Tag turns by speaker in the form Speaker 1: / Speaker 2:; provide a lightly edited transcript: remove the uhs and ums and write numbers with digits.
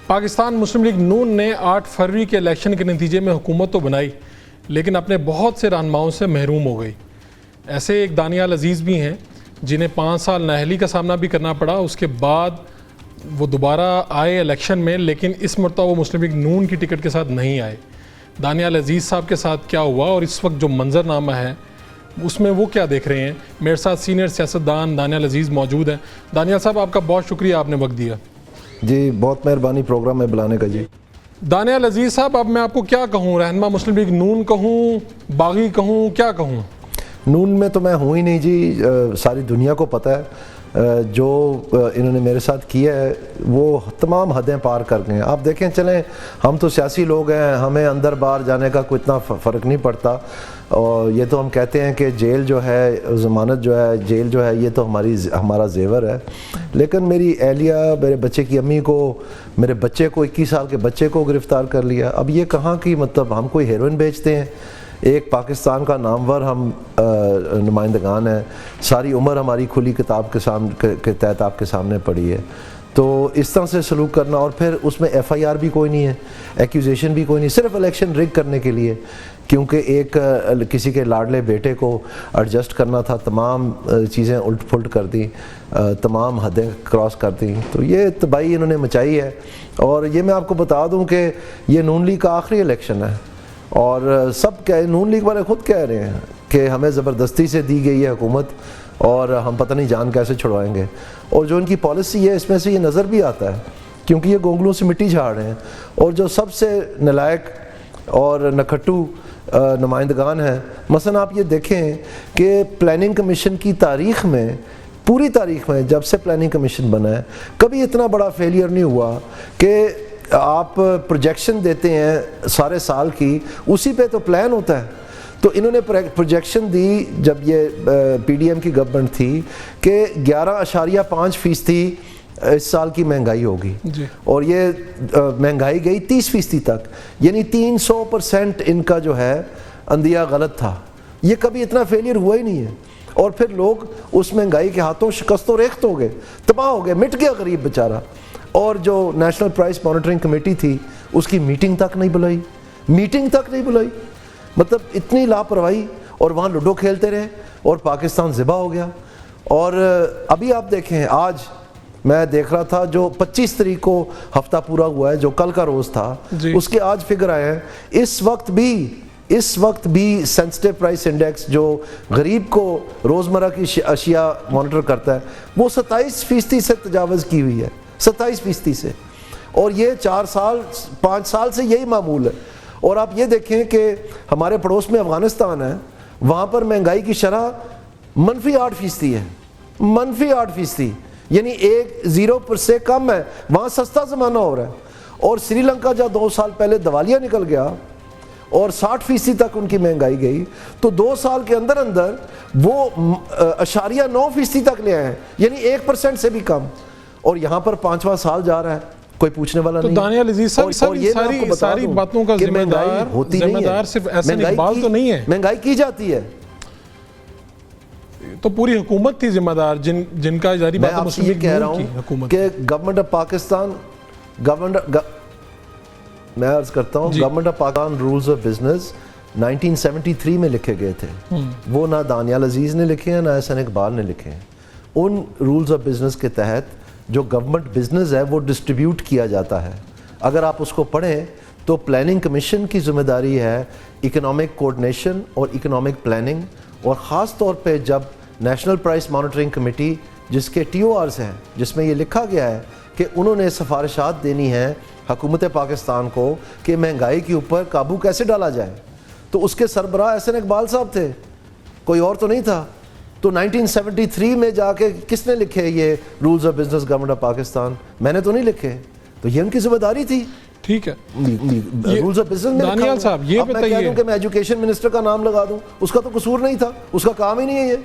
Speaker 1: پاکستان مسلم league نون نے 8 فروری کے election کے نتیجے میں حکومت تو بنائی لیکن اپنے بہت سے رہنماؤں سے محروم ہو گئی۔ ایسے ایک دانیال عزیز بھی ہیں جنہیں 5 سال نااہلی کا سامنا بھی کرنا پڑا، اس کے بعد وہ دوبارہ آئے الیکشن میں، لیکن اس مرتبہ وہ مسلم لیگ نون کی ٹکٹ کے ساتھ نہیں آئے۔ دانیال عزیز صاحب کے ساتھ کیا ہوا اور اس وقت جو منظرنامہ ہے اس میں وہ کیا دیکھ رہے ہیں؟ میرے ساتھ سینئر سیاستدان دانیال عزیز موجود ہیں۔ دانیال صاحب، آپ کا بہت شکریہ، آپ نے وقت دیا۔
Speaker 2: جی بہت مہربانی پروگرام میں بلانے کا۔ جی
Speaker 1: دانیال عزیز صاحب، اب میں آپ کو کیا کہوں؟ رہنما مسلم لیگ نون کہوں، باغی کہوں، کیا کہوں؟
Speaker 2: نون میں تو میں ہوں ہی نہیں جی، ساری دنیا کو پتہ ہے جو انہوں نے میرے ساتھ کیا ہے وہ تمام حدیں پار کر گئے ہیں۔ آپ دیکھیں، چلیں ہم تو سیاسی لوگ ہیں، ہمیں اندر باہر جانے کا کوئی اتنا فرق نہیں پڑتا، اور یہ تو ہم کہتے ہیں کہ جیل جو ہے، ضمانت جو ہے، جیل جو ہے، یہ تو ہمارا زیور ہے، لیکن میری اہلیہ، میرے بچے کی امی کو، میرے بچے کو، 21 سال کے بچے کو گرفتار کر لیا۔ اب یہ کہاں کی، مطلب ہم کوئی ہیروئن بیچتے ہیں؟ ایک پاکستان کا نامور ہم نمائندگان ہیں، ساری عمر ہماری کھلی کتاب کے تحت آپ کے سامنے پڑی ہے، تو اس طرح سے سلوک کرنا، اور پھر اس میں ایف آئی آر بھی کوئی نہیں ہے، ایکیوزیشن بھی کوئی نہیں، صرف الیکشن رگ کرنے کے لیے، کیونکہ ایک کسی کے لاڈلے بیٹے کو ایڈجسٹ کرنا تھا، تمام چیزیں الٹ پھلٹ کر دیں، تمام حدیں کراس کر دیں، تو یہ تباہی انہوں نے مچائی ہے۔ اور یہ میں آپ کو بتا دوں کہ یہ نون لیگ کا آخری الیکشن ہے، اور سب نون لیگ والے خود کہہ رہے ہیں کہ ہمیں زبردستی سے دی گئی ہے حکومت اور ہم پتہ نہیں جان کیسے چھڑوائیں گے، اور جو ان کی پالیسی ہے اس میں سے یہ نظر بھی آتا ہے، کیونکہ یہ گونگلوں سے مٹی جھاڑ رہے ہیں، اور جو سب سے نالائق اور نکھٹو نمائندگان ہیں، مثلا آپ یہ دیکھیں کہ پلاننگ کمیشن کی تاریخ میں، پوری تاریخ میں جب سے پلاننگ کمیشن بنا ہے، کبھی اتنا بڑا فیلئر نہیں ہوا کہ آپ پروجیکشن دیتے ہیں سارے سال کی، اسی پہ تو پلان ہوتا ہے۔ تو انہوں نے پروجیکشن دی جب یہ پی ڈی ایم کی گورنمنٹ تھی کہ 11.5% اس سال کی مہنگائی ہوگی، اور یہ مہنگائی گئی 30% تک، یعنی 300% ان کا جو ہے اندیہ غلط تھا۔ یہ کبھی اتنا فیلئر ہوا ہی نہیں ہے، اور پھر لوگ اس مہنگائی کے ہاتھوں شکست و ریخت ہو گئے، تباہ ہو گئے، مٹ گیا غریب بیچارہ۔ اور جو نیشنل پرائس مانیٹرنگ کمیٹی تھی اس کی میٹنگ تک نہیں بلائی، مطلب اتنی لاپرواہی، اور وہاں لوڈو کھیلتے رہے اور پاکستان ذبح ہو گیا۔ اور ابھی آپ دیکھیں، آج میں دیکھ رہا تھا جو 25 تاریخ کو ہفتہ پورا ہوا ہے، جو کل کا روز تھا، اس کے آج فگر آئے ہیں، اس وقت بھی سینسٹیو پرائس انڈیکس جو غریب کو روزمرہ کی اشیاء مانیٹر کرتا ہے، وہ 27% سے تجاوز کی ہوئی ہے، 27% سے، اور یہ 5 سال سے یہی معمول ہے۔ اور آپ یہ دیکھیں کہ ہمارے پڑوس میں افغانستان ہے، وہاں پر مہنگائی کی شرح -8% ہے، -8%، یعنی 0 سے کم ہے، وہاں سستا زمانہ ہو رہا ہے۔ اور سری لنکا جب 2 سال پہلے دیوالیہ نکل گیا اور 60% تک ان کی مہنگائی گئی، تو 2 سال کے اندر وہ 0.9% تک لے آئے ہیں، یعنی 1% سے بھی کم، اور یہاں پر 5واں سال جا رہا ہے، کوئی پوچھنے والا نہیں۔
Speaker 1: تو دانیال عزیز صاحب، ساری باتوں کا ذمہ دار صرف احسن اقبال تو نہیں ہے،
Speaker 2: مہنگائی کی جاتی ہے
Speaker 1: تو پوری حکومت تھی ذمہ دار، جن کا ظاہری بات مسلم لیگ
Speaker 2: کہہ رہا ہوں کہ گورنمنٹ آف پاکستان، میں عرض کرتا ہوں، government of Pakistan rules of business 1973 میں لکھے گئے تھے، وہ نہ دانیال عزیز نے لکھے ہیں نہ احسن اقبال نے لکھے ہیں۔ ان رولز آف بزنس کے تحت جو گورنمنٹ بزنس ہے وہ ڈسٹریبیوٹ کیا جاتا ہے۔ اگر آپ اس کو پڑھیں تو پلاننگ کمیشن کی ذمہ داری ہے اکنامک کوآرڈینیشن اور اکنامک پلاننگ، اور خاص طور پہ جب نیشنل پرائس مانیٹرنگ کمیٹی، جس کے ٹی او آرز ہیں، جس میں یہ لکھا گیا ہے کہ انہوں نے سفارشات دینی ہیں حکومت پاکستان کو کہ مہنگائی کے اوپر قابو کیسے ڈالا جائے، تو اس کے سربراہ احسن اقبال صاحب تھے، کوئی اور تو نہیں تھا۔ تو 1973 میں جا کے کس نے لکھے یہ rules of business government of Pakistan? میں نے تو نہیں لکھے، تو یہ ان کی ذمہ داری تھی۔
Speaker 1: ٹھیک ہے،
Speaker 2: رولز آف بزنس میں
Speaker 1: دانیال صاحب یہ
Speaker 2: بتائیے، میں کہہ دوں کہ میں ایجوکیشن منسٹر کا نام لگا دوں، اس کا تو قصور نہیں تھا، اس کا کام ہی نہیں ہے یہ۔